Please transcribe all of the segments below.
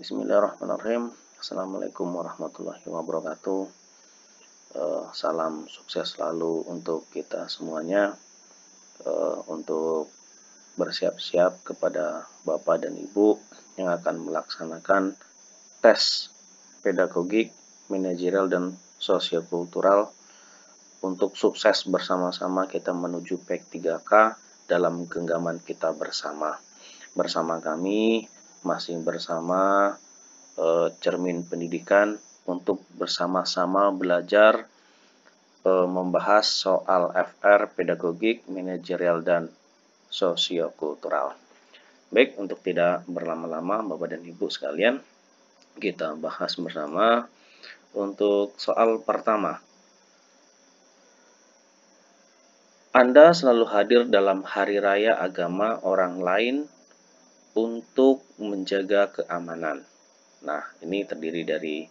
Bismillahirrahmanirrahim. Assalamualaikum warahmatullahi wabarakatuh. Salam sukses selalu untuk kita semuanya. Untuk bersiap-siap kepada Bapak dan Ibu yang akan melaksanakan tes pedagogik, manajerial, dan sosiokultural untuk sukses bersama-sama kita menuju PEK 3K dalam genggaman kita bersama. Bersama kami masih bersama Cermin Pendidikan untuk bersama-sama belajar membahas soal FR pedagogik, manajerial, dan sosiokultural. Baik, untuk tidak berlama-lama Bapak dan Ibu sekalian, kita bahas bersama untuk soal pertama. Anda selalu hadir dalam hari raya agama orang lain untuk menjaga keamanan. Nah, ini terdiri dari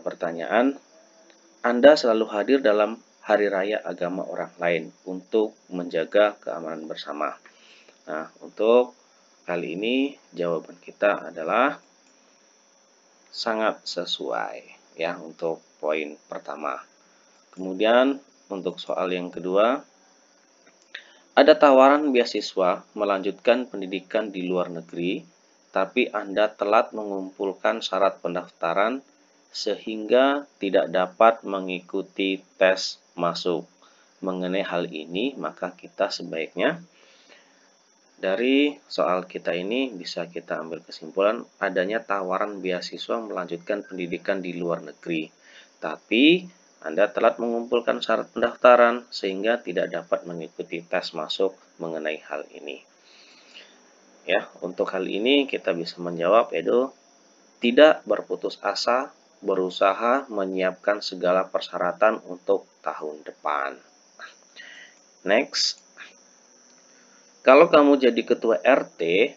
pertanyaan. Anda selalu hadir dalam hari raya agama orang lain untuk menjaga keamanan bersama. Nah, untuk kali ini jawaban kita adalah sangat sesuai ya untuk poin pertama. Kemudian untuk soal yang kedua, ada tawaran beasiswa melanjutkan pendidikan di luar negeri, tapi Anda telat mengumpulkan syarat pendaftaran sehingga tidak dapat mengikuti tes masuk. Mengenai hal ini, maka kita sebaiknya dari soal kita ini bisa kita ambil kesimpulan adanya tawaran beasiswa melanjutkan pendidikan di luar negeri, tapi Anda telat mengumpulkan syarat pendaftaran sehingga tidak dapat mengikuti tes masuk mengenai hal ini. Ya, untuk hal ini kita bisa menjawab yaitu tidak berputus asa, berusaha menyiapkan segala persyaratan untuk tahun depan. Next. Kalau kamu jadi ketua RT,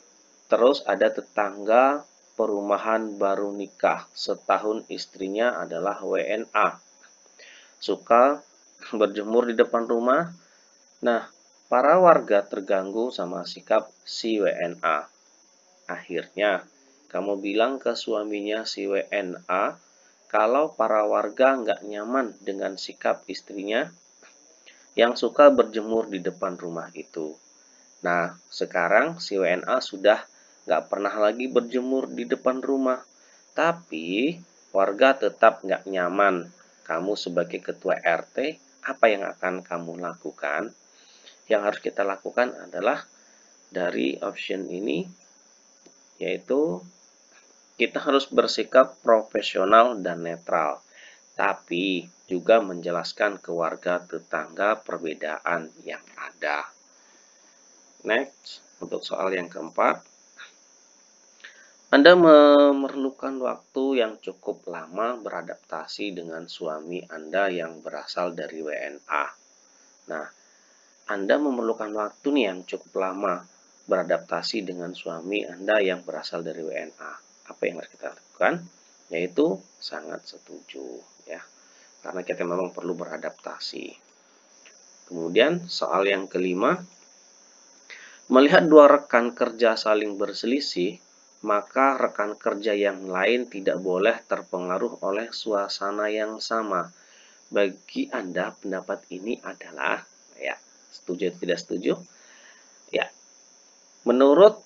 terus ada tetangga perumahan baru nikah, setahun istrinya adalah WNA. Suka berjemur di depan rumah. Nah, para warga terganggu sama sikap si WNA. Akhirnya, kamu bilang ke suaminya si WNA kalau para warga nggak nyaman dengan sikap istrinya yang suka berjemur di depan rumah itu. Nah, sekarang si WNA sudah nggak pernah lagi berjemur di depan rumah. Tapi, warga tetap nggak nyaman. Kamu sebagai ketua RT, apa yang akan kamu lakukan? Yang harus kita lakukan adalah dari option ini, yaitu kita harus bersikap profesional dan netral, tapi juga menjelaskan ke warga tetangga perbedaan yang ada. Next, untuk soal yang keempat, Anda memerlukan waktu yang cukup lama beradaptasi dengan suami Anda yang berasal dari WNA. Nah, Anda memerlukan waktu nih yang cukup lama beradaptasi dengan suami Anda yang berasal dari WNA. Apa yang harus kita lakukan? Yaitu sangat setuju ya. Karena kita memang perlu beradaptasi. Kemudian soal yang kelima, melihat dua rekan kerja saling berselisih, maka rekan kerja yang lain tidak boleh terpengaruh oleh suasana yang sama. Bagi Anda pendapat ini adalah ya, setuju atau tidak setuju? Ya. Menurut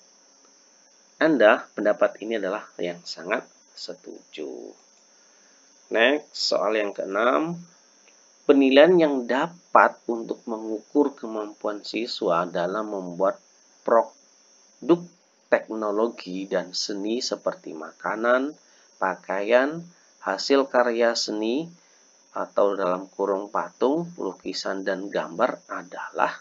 Anda pendapat ini adalah yang sangat setuju. Next, soal yang keenam. Penilaian yang dapat untuk mengukur kemampuan siswa dalam membuat produk teknologi dan seni seperti makanan, pakaian, hasil karya seni, atau dalam kurung patung, lukisan, dan gambar adalah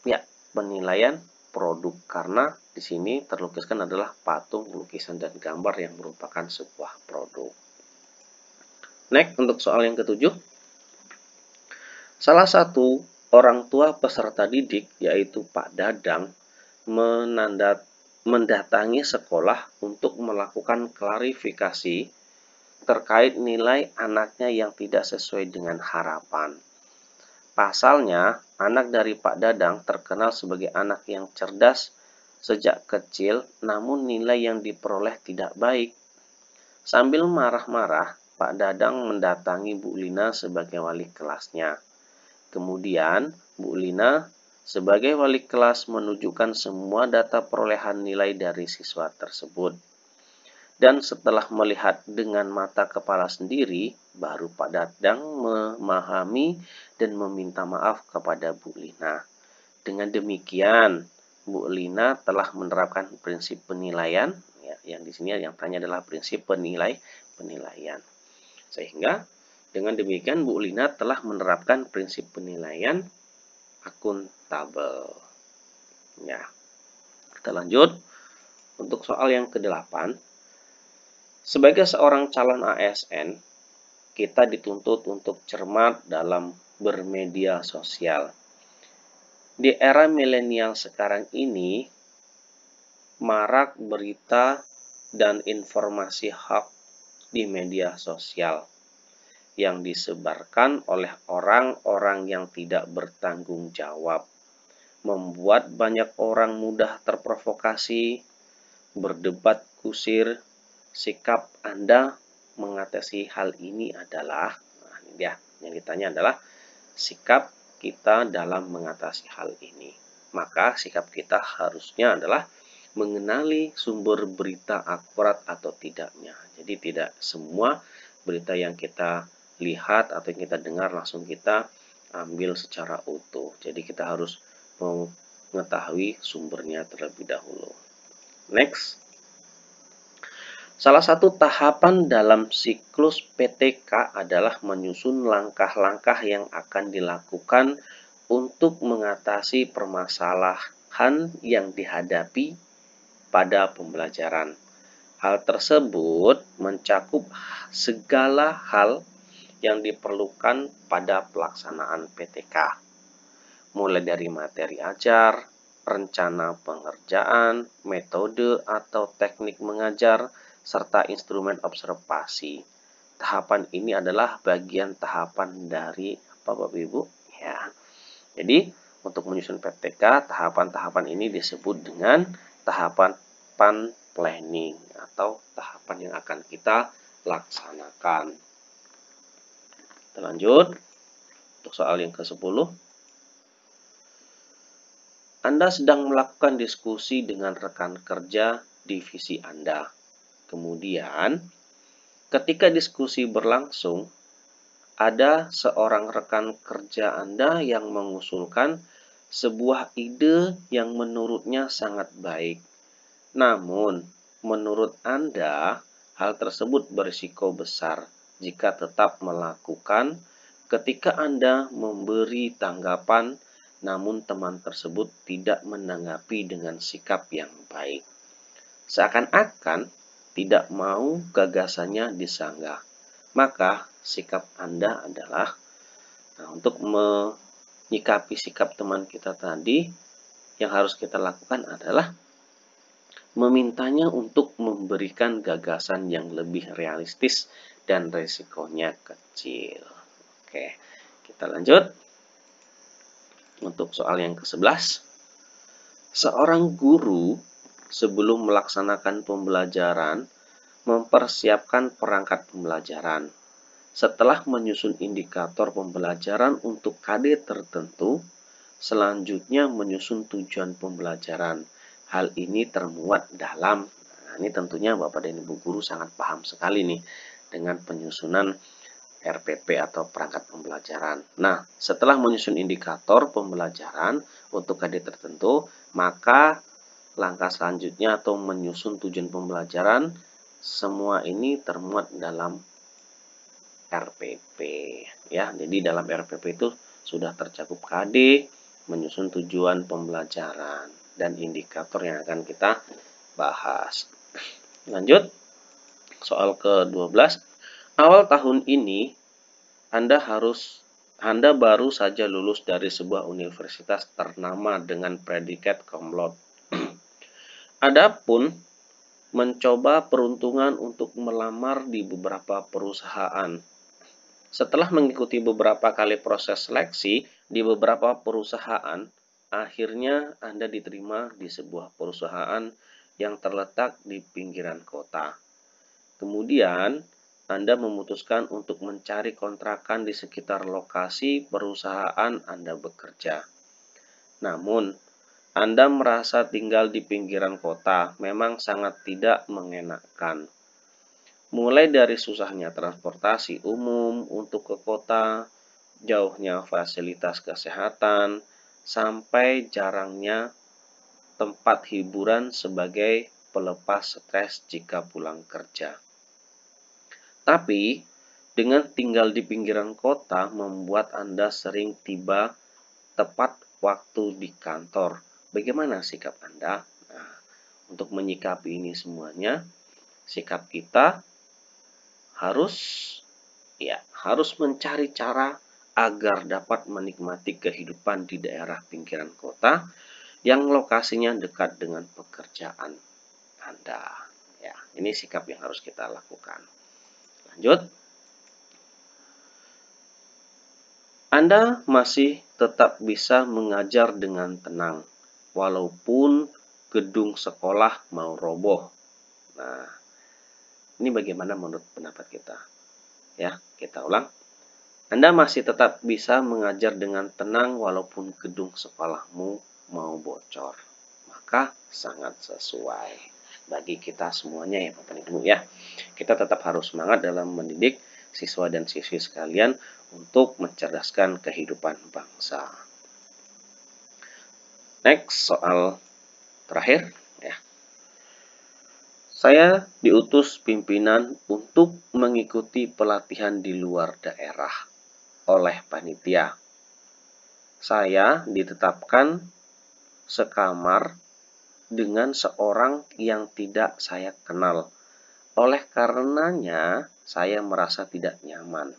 ya penilaian produk, karena di sini terlukiskan adalah patung, lukisan, dan gambar yang merupakan sebuah produk. Next, untuk soal yang ketujuh. Salah satu orang tua peserta didik, yaitu Pak Dadang, mendatangi sekolah untuk melakukan klarifikasi terkait nilai anaknya yang tidak sesuai dengan harapan. Pasalnya, anak dari Pak Dadang terkenal sebagai anak yang cerdas sejak kecil, namun nilai yang diperoleh tidak baik. Sambil marah-marah, Pak Dadang mendatangi Bu Lina sebagai wali kelasnya. Kemudian, Bu Lina sebagai wali kelas menunjukkan semua data perolehan nilai dari siswa tersebut. Dan setelah melihat dengan mata kepala sendiri, baru Pak Dadang memahami dan meminta maaf kepada Bu Lina. Dengan demikian, Bu Lina telah menerapkan prinsip penilaian, ya, yang di sini yang tanya adalah prinsip penilaian. Sehingga dengan demikian Bu Lina telah menerapkan prinsip penilaian akuntabel. Ya, kita lanjut untuk soal yang ke-8. Sebagai seorang calon ASN, kita dituntut untuk cermat dalam bermedia sosial. Di era milenial sekarang ini, marak berita dan informasi hoax di media sosial yang disebarkan oleh orang-orang yang tidak bertanggung jawab, membuat banyak orang mudah terprovokasi, berdebat kusir. Sikap Anda mengatasi hal ini adalah, nah ini dia, yang ditanya adalah sikap kita dalam mengatasi hal ini. Maka sikap kita harusnya adalah mengenali sumber berita akurat atau tidaknya. Jadi tidak semua berita yang kita lihat atau yang kita dengar langsung kita ambil secara utuh. Jadi kita harus mengetahui sumbernya terlebih dahulu. Next. Salah satu tahapan dalam siklus PTK adalah menyusun langkah-langkah yang akan dilakukan untuk mengatasi permasalahan yang dihadapi pada pembelajaran. Hal tersebut mencakup segala hal yang diperlukan pada pelaksanaan PTK, mulai dari materi ajar, rencana pengerjaan, metode atau teknik mengajar, serta instrumen observasi. Tahapan ini adalah bagian tahapan dari apa Bapak Ibu? Ya. Jadi, untuk menyusun PTK, tahapan-tahapan ini disebut dengan tahapan planning atau tahapan yang akan kita laksanakan. Kita lanjut untuk soal yang ke-10. Anda sedang melakukan diskusi dengan rekan kerja divisi Anda. Kemudian, ketika diskusi berlangsung, ada seorang rekan kerja Anda yang mengusulkan sebuah ide yang menurutnya sangat baik. Namun, menurut Anda, hal tersebut berisiko besar jika tetap melakukan ketika Anda memberi tanggapan, namun teman tersebut tidak menanggapi dengan sikap yang baik. Seakan-akan tidak mau gagasannya disanggah. Maka sikap Anda adalah, untuk menyikapi sikap teman kita tadi, yang harus kita lakukan adalah memintanya untuk memberikan gagasan yang lebih realistis dan resikonya kecil. Oke, kita lanjut. Untuk soal yang ke-11. Seorang guru sebelum melaksanakan pembelajaran mempersiapkan perangkat pembelajaran. Setelah menyusun indikator pembelajaran untuk KD tertentu, selanjutnya menyusun tujuan pembelajaran. Hal ini termuat dalam, ini tentunya Bapak dan Ibu guru sangat paham sekali nih dengan penyusunan RPP atau perangkat pembelajaran. Nah, setelah menyusun indikator pembelajaran untuk KD tertentu, maka langkah selanjutnya atau menyusun tujuan pembelajaran, semua ini termuat dalam RPP. Ya, jadi dalam RPP itu sudah tercakup KD, menyusun tujuan pembelajaran, dan indikator yang akan kita bahas. Lanjut, soal ke-12. Awal tahun ini, Anda baru saja lulus dari sebuah universitas ternama dengan predikat cum laude. Adapun mencoba peruntungan untuk melamar di beberapa perusahaan. Setelah mengikuti beberapa kali proses seleksi di beberapa perusahaan, akhirnya Anda diterima di sebuah perusahaan yang terletak di pinggiran kota. Kemudian, Anda memutuskan untuk mencari kontrakan di sekitar lokasi perusahaan Anda bekerja. Namun, Anda merasa tinggal di pinggiran kota memang sangat tidak mengenakan. Mulai dari susahnya transportasi umum untuk ke kota, jauhnya fasilitas kesehatan, sampai jarangnya tempat hiburan sebagai pelepas stres jika pulang kerja. Tapi, dengan tinggal di pinggiran kota membuat Anda sering tiba tepat waktu di kantor. Bagaimana sikap Anda? Nah, untuk menyikapi ini semuanya, sikap kita harus mencari cara agar dapat menikmati kehidupan di daerah pinggiran kota yang lokasinya dekat dengan pekerjaan Anda. Ya, ini sikap yang harus kita lakukan. Lanjut. Anda masih tetap bisa mengajar dengan tenang, walaupun gedung sekolah mau roboh. Nah, ini bagaimana menurut pendapat kita? Ya, kita ulang. Anda masih tetap bisa mengajar dengan tenang walaupun gedung sekolahmu mau bocor. Maka sangat sesuai bagi kita semuanya ya Bapak Ibu ya. Kita tetap harus semangat dalam mendidik siswa dan siswi sekalian untuk mencerdaskan kehidupan bangsa. Next, soal terakhir ya. Saya diutus pimpinan untuk mengikuti pelatihan di luar daerah oleh panitia. Saya ditetapkan sekamar dengan seorang yang tidak saya kenal. Oleh karenanya, saya merasa tidak nyaman.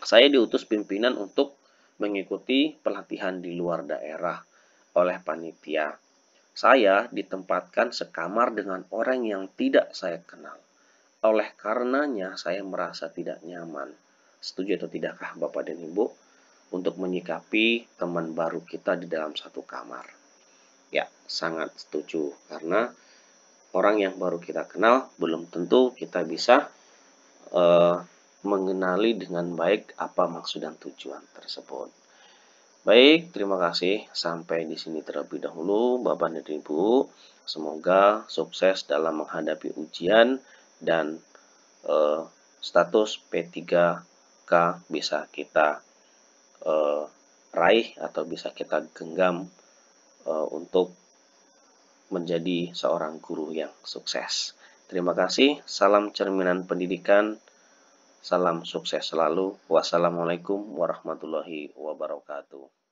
Saya diutus pimpinan untuk mengikuti pelatihan di luar daerah oleh panitia. Saya ditempatkan sekamar dengan orang yang tidak saya kenal. Oleh karenanya, saya merasa tidak nyaman. Setuju atau tidakkah Bapak dan Ibu untuk menyikapi teman baru kita di dalam satu kamar? Ya, sangat setuju. Karena orang yang baru kita kenal belum tentu kita bisa mengenali dengan baik apa maksud dan tujuan tersebut. Baik, terima kasih. Sampai di sini terlebih dahulu, Bapak dan Ibu. Semoga sukses dalam menghadapi ujian dan status P3K bisa kita raih atau bisa kita genggam untuk menjadi seorang guru yang sukses. Terima kasih. Salam cerminan pendidikan. Salam sukses selalu. Wassalamualaikum warahmatullahi wabarakatuh.